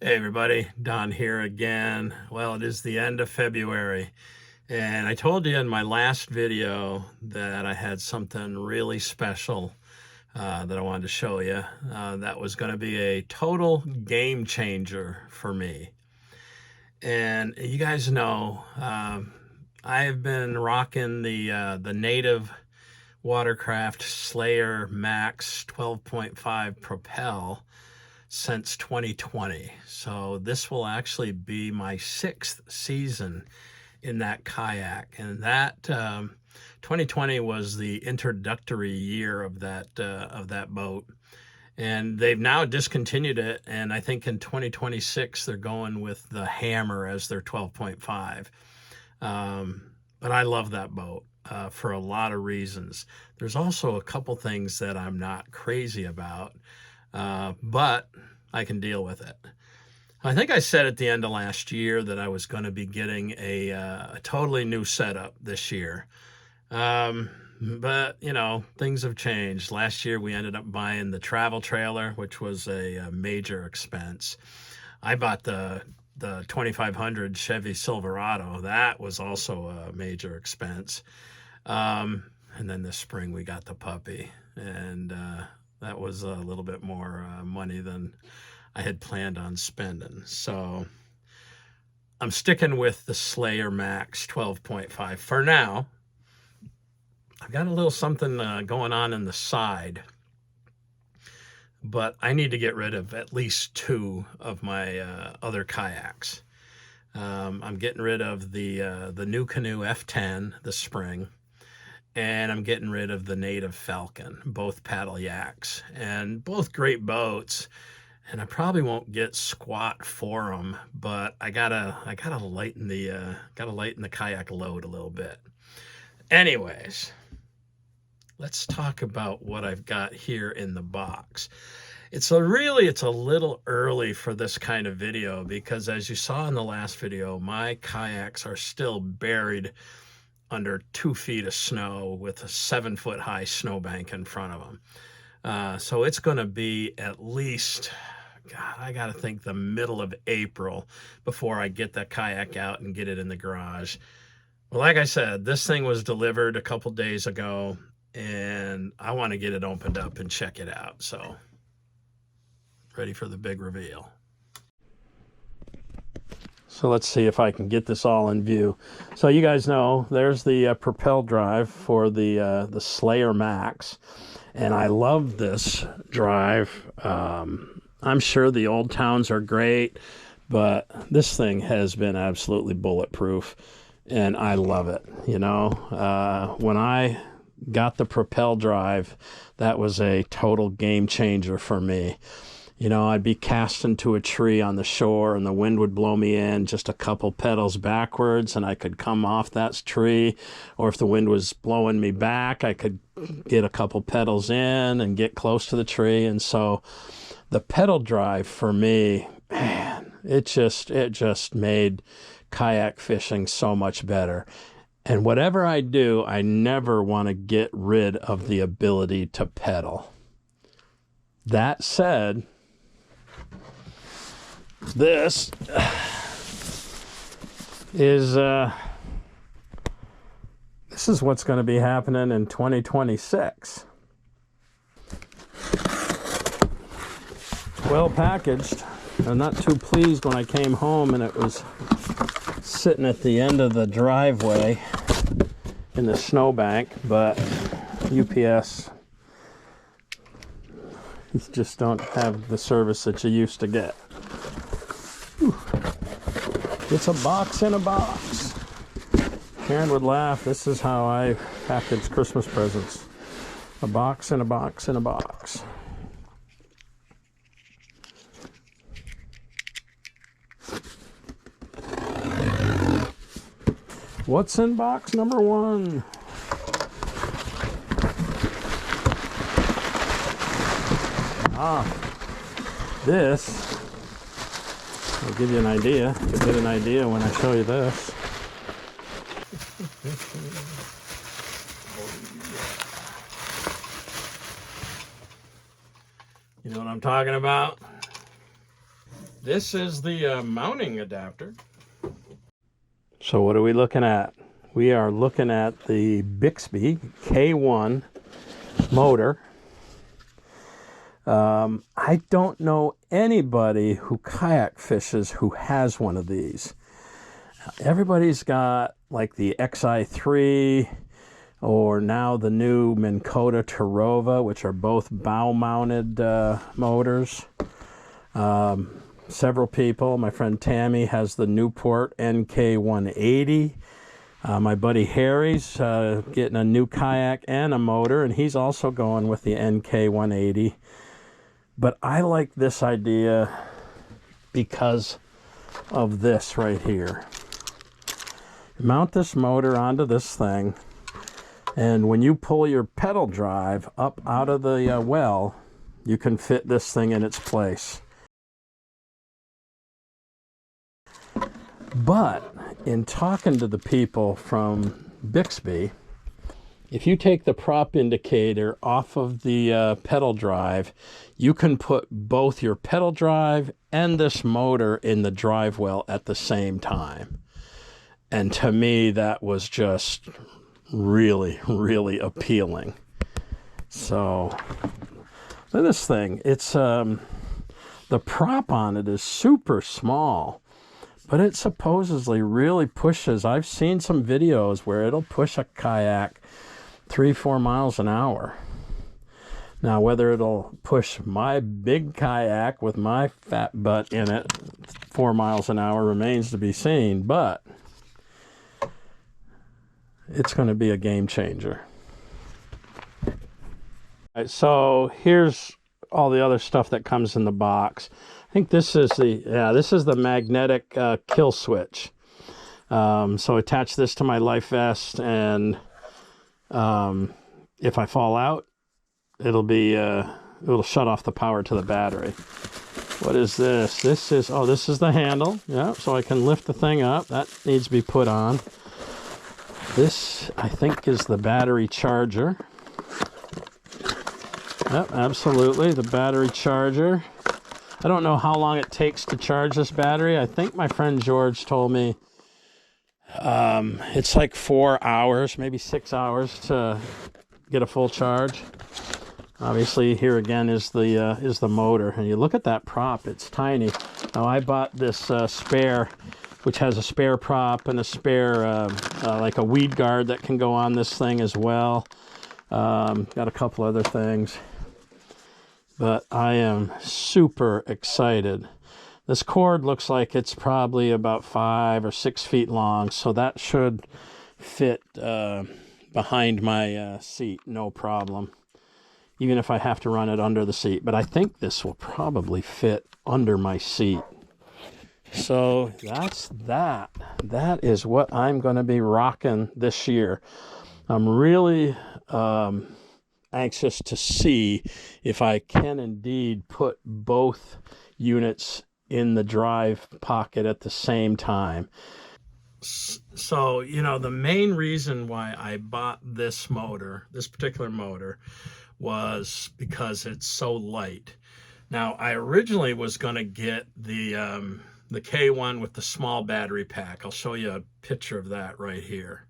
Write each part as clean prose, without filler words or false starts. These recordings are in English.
Hey everybody, Don here again. Well, it is the end of February, and I told you in my last video that I had something really special that I wanted to show you. That was going to be a total game changer for me. And you guys know I have been rocking the native watercraft Slayer Max 12.5 Propel since 2020. So this will actually be my 6th season in that kayak, and that 2020 was the introductory year of that boat, and they've now discontinued it, and I think in 2026 they're going with the Hammer as their 12.5. But I love that boat for a lot of reasons. There's also a couple things that I'm not crazy about, but I can deal with it. I think I said at the end of last year that I was going to be getting a totally new setup this year. But, you know, things have changed. Last year we ended up buying the travel trailer, which was a major expense. I bought the 2500 Chevy Silverado. That was also a major expense. And then this spring we got the puppy, and that was a little bit more money than I had planned on spending. So I'm sticking with the Slayer Max 12.5 for now. I've got a little something going on in the side, but I need to get rid of at least 2 of my other kayaks. I'm getting rid of the New Canoe F10 this spring, and I'm getting rid of the Native Falcon, both paddle yaks, and both great boats. And I probably won't get squat for them, but I gotta lighten the kayak load a little bit. Anyways, let's talk about what I've got here in the box. It's a little early for this kind of video because, as you saw in the last video, my kayaks are still buried under 2 feet of snow with a 7-foot high snowbank in front of them. So it's going to be at least, God, I got to think the middle of April before I get that kayak out and get it in the garage. Well, like I said, this thing was delivered a couple days ago, and I want to get it opened up and check it out. So, ready for the big reveal. So let's see if I can get this all in view. So you guys know there's the Propel drive for the Slayer Max, and I love this drive. I'm sure the old towns are great, but this thing has been absolutely bulletproof, and I love it. You know, when I got the Propel drive, that was a total game changer for me. You know, I'd be cast into a tree on the shore and the wind would blow me in just a couple pedals backwards and I could come off that tree. Or if the wind was blowing me back, I could get a couple pedals in and get close to the tree. And so the pedal drive for me, man, it just made kayak fishing so much better. And whatever I do, I never want to get rid of the ability to pedal. That said, this is what's going to be happening in 2026. Well packaged. I'm not too pleased when I came home and it was sitting at the end of the driveway in the snowbank, but UPS, you just don't have the service that you used to get. Whew. It's a box in a box. Karen would laugh. This is how I package Christmas presents. A box in a box in a box. What's in box number 1? This, I'll give you an idea. You'll get an idea when I show you this. You know what I'm talking about? This is the mounting adapter. So what are we looking at? We are looking at the Bixpy K1 motor. I don't know anybody who kayak fishes who has one of these. Everybody's got like the XI3 or now the new Minn Kota Tarova, which are both bow-mounted motors. Several people. My friend Tammy has the Newport NK180. My buddy Harry's getting a new kayak and a motor, and he's also going with the NK180. But I like this idea because of this right here. Mount this motor onto this thing, and when you pull your pedal drive up out of the well, you can fit this thing in its place. But in talking to the people from Bixby, if you take the prop indicator off of the pedal drive, you can put both your pedal drive and this motor in the drive well at the same time. And to me, that was just really, really appealing. So, look at this thing. It's the prop on it is super small, but it supposedly really pushes. I've seen some videos where it'll push a kayak 3-4 miles an hour. Now, whether it'll push my big kayak with my fat butt in it 4 miles an hour remains to be seen, but it's going to be a game changer. All right, so here's all the other stuff that comes in the box. I think this is the magnetic kill switch. So attach this to my life vest, and if I fall out, it'll shut off the power to the battery. What is this? This is the handle. Yeah, so I can lift the thing up. That needs to be put on. This, I think, is the battery charger. Yep, absolutely, the battery charger. I don't know how long it takes to charge this battery. I think my friend George told me it's like 4 hours, maybe 6 hours to get a full charge. Obviously, here again is the motor, and you look at that prop; it's tiny. Now, I bought this spare, which has a spare prop and a spare like a weed guard that can go on this thing as well. Got a couple other things, but I am super excited. This cord looks like it's probably about 5 or 6 feet long, so that should fit behind my seat, no problem. Even if I have to run it under the seat, but I think this will probably fit under my seat. So that's that. That is what I'm going to be rocking this year. I'm really anxious to see if I can indeed put both units in the drive pocket at the same time. So, you know, the main reason why I bought this particular motor, was because it's so light. Now, I originally was going to get the K1 with the small battery pack. I'll show you a picture of that right here.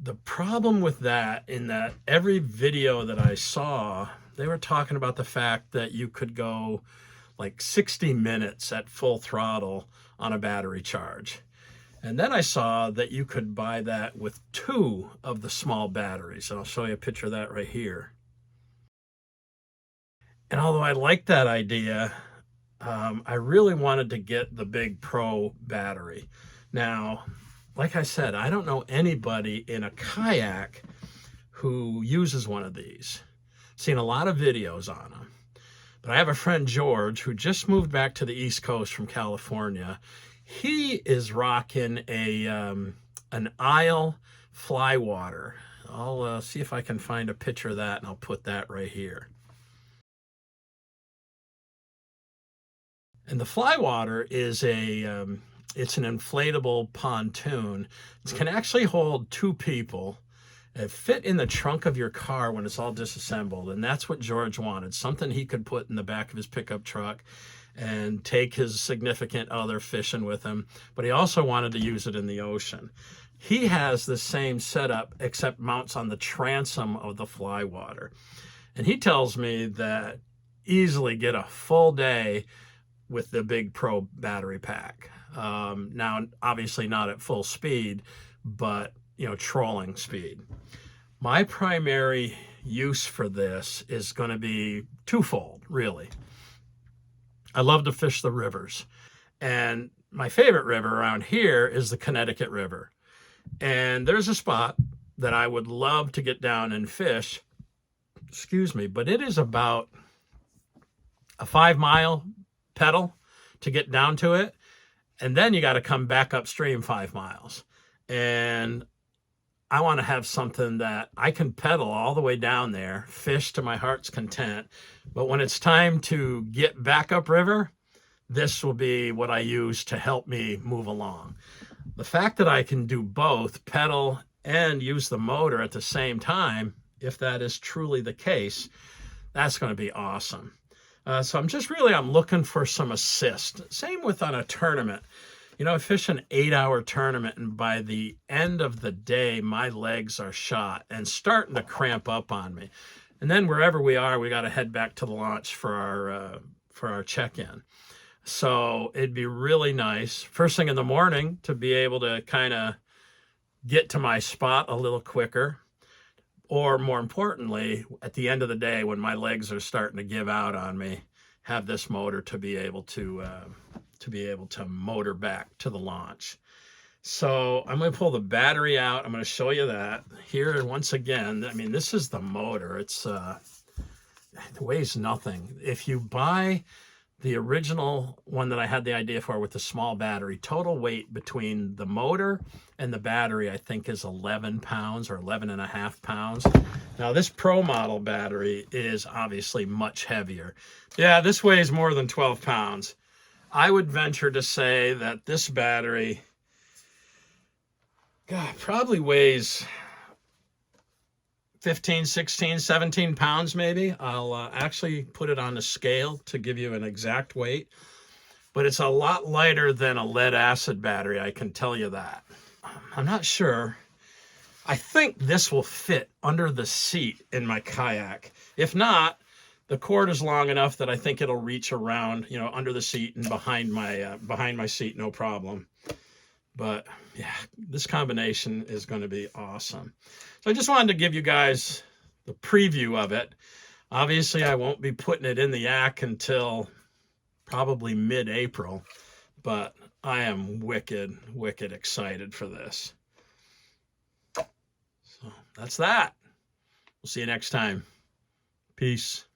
The problem with that, in that every video that I saw, they were talking about the fact that you could go like 60 minutes at full throttle on a battery charge. And then I saw that you could buy that with 2 of the small batteries. And I'll show you a picture of that right here. And although I like that idea, I really wanted to get the big Pro battery. Now, like I said, I don't know anybody in a kayak who uses one of these. Seen a lot of videos on them. But I have a friend, George, who just moved back to the East Coast from California. He is rocking an Isle Flywater. I'll see if I can find a picture of that, and I'll put that right here. And the Flywater is it's an inflatable pontoon. It can actually hold 2 people, It fit in the trunk of your car when it's all disassembled. And that's what George wanted, something he could put in the back of his pickup truck and take his significant other fishing with him. But he also wanted to use it in the ocean. He has the same setup, except mounts on the transom of the fly water. And he tells me that easily get a full day with the Big Pro battery pack. Now, obviously not at full speed, but trolling speed. My primary use for this is going to be twofold, really. I love to fish the rivers, and my favorite river around here is the Connecticut River. And there's a spot that I would love to get down and fish, but it is about a 5-mile pedal to get down to it. And then you got to come back upstream 5 miles. And I want to have something that I can pedal all the way down there, fish to my heart's content. But when it's time to get back upriver, this will be what I use to help me move along. The fact that I can do both, pedal and use the motor at the same time, if that is truly the case, that's going to be awesome. So I'm looking for some assist. Same with on a tournament. I fish an 8-hour tournament, and by the end of the day, my legs are shot and starting to cramp up on me. And then wherever we are, we got to head back to the launch for our check-in. So it'd be really nice first thing in the morning to be able to kind of get to my spot a little quicker, or more importantly, at the end of the day when my legs are starting to give out on me, have this motor to be able to motor back to the launch. So I'm going to pull the battery out. I'm going to show you that here once again. I mean, this is the motor. It weighs nothing. If you buy the original one that I had the idea for with the small battery, total weight between the motor and the battery, I think, is 11 pounds or 11.5 pounds. Now, this Pro model battery is obviously much heavier. Yeah, this weighs more than 12 pounds. I would venture to say that this battery, probably weighs 15, 16, 17 pounds maybe. I'll actually put it on the scale to give you an exact weight, but it's a lot lighter than a lead acid battery, I can tell you that. I'm not sure. I think this will fit under the seat in my kayak. If not, the cord is long enough that I think it'll reach around, under the seat and behind my seat, no problem. But yeah, this combination is going to be awesome. So I just wanted to give you guys the preview of it. Obviously, I won't be putting it in the yak until probably mid-April, but I am wicked excited for this. So that's that. We'll see you next time. Peace.